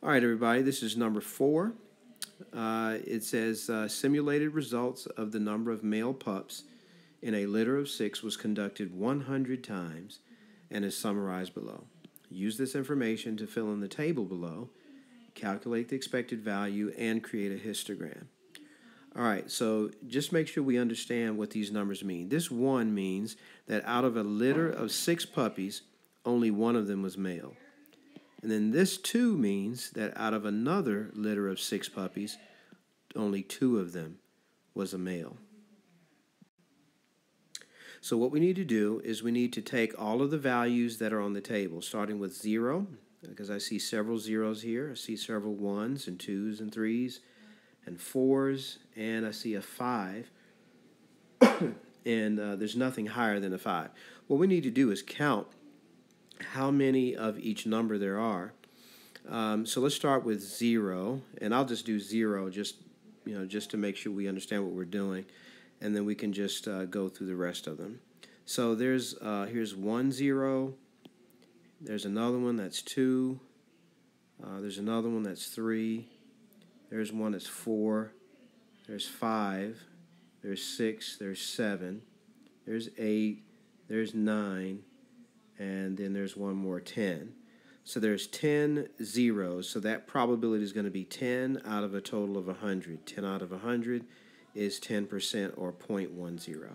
All right, everybody, this is number 4. It says simulated results of the number of male pups in a litter of 6 was conducted 100 times and is summarized below. Use this information to fill in the table below, calculate the expected value, and create a histogram. All right, so just make sure we understand what these numbers mean. This 1 means that out of a litter of 6 puppies, only one of them was male. And then this 2 means that out of another litter of 6 puppies, only 2 of them was a male. So what we need to do is we need to take all of the values that are on the table, starting with 0, because I see several zeros here. I see several 1s and 2s and 3s and 4s, and I see a 5. And there's nothing higher than a 5. What we need to do is count how many of each number there are. So let's start with 0, and I'll just do 0 just to make sure we understand what we're doing, and then we can just go through the rest of them. So there's here's 1 0. There's another one that's 2. There's another one that's 3. There's one that's 4. There's 5. There's 6. There's 7. There's 8. There's 9. And then there's one more, 10. So there's 10 zeros, so that probability is going to be 10 out of a total of 100. 10 out of 100 is 10%, or 0.10.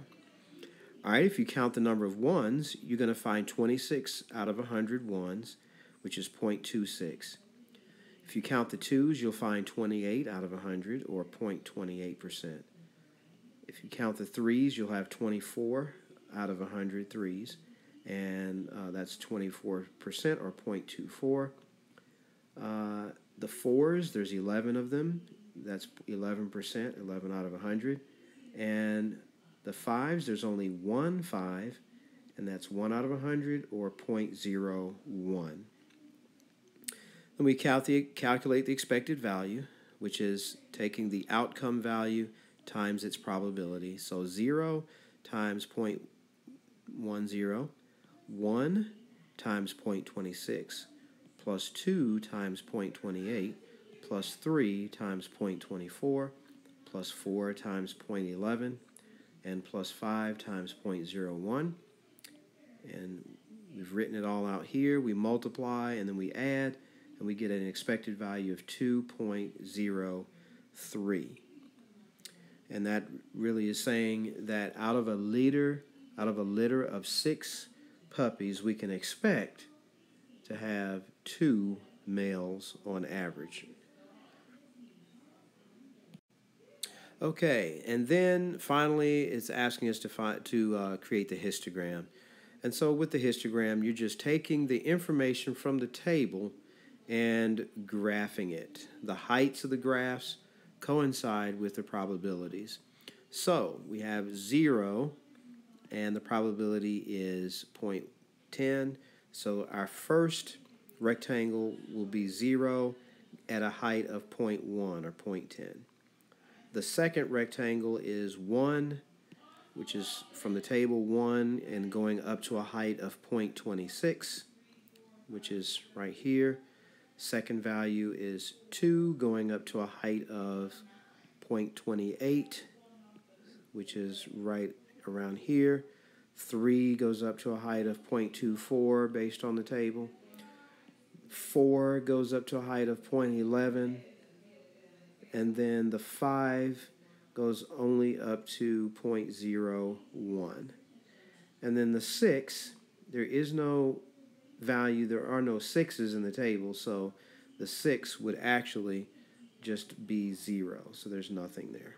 All right, if you count the number of 1s, you're going to find 26 out of 100 ones, which is 0.26. If you count the 2s, you'll find 28 out of 100, or 0.28%. If you count the 3s, you'll have 24 out of 100 3s. And that's 24%, or 0.24. The 4s, there's 11 of them. That's 11%, 11 out of 100. And the 5s, there's only 1 5, and that's 1 out of 100, or 0.01. Then we calculate the expected value, which is taking the outcome value times its probability. So 0 times 0.10. 1 times 0.26 plus 2 times 0.28 plus 3 times 0.24 plus 4 times 0.11 and plus 5 times 0.01. And we've written it all out here. We multiply and then we add, and we get an expected value of 2.03. And that really is saying that out of a litter of 6 puppies, we can expect to have 2 males on average. Okay, and then finally it's asking us to create the histogram. And so with the histogram, you're just taking the information from the table and graphing it. The heights of the graphs coincide with the probabilities. So we have 0, and the probability is 0.10. So our first rectangle will be 0 at a height of 0.1, or 0.10. The second rectangle is 1, which is from the table 1 and going up to a height of 0.26, which is right here. Second value is 2, going up to a height of 0.28, which is right around here. 3 goes up to a height of 0.24 based on the table. 4 goes up to a height of 0.11. And then the 5 goes only up to 0.01. And then the 6, there is no value, there are no 6s in the table, so the 6 would actually just be 0. So there's nothing there.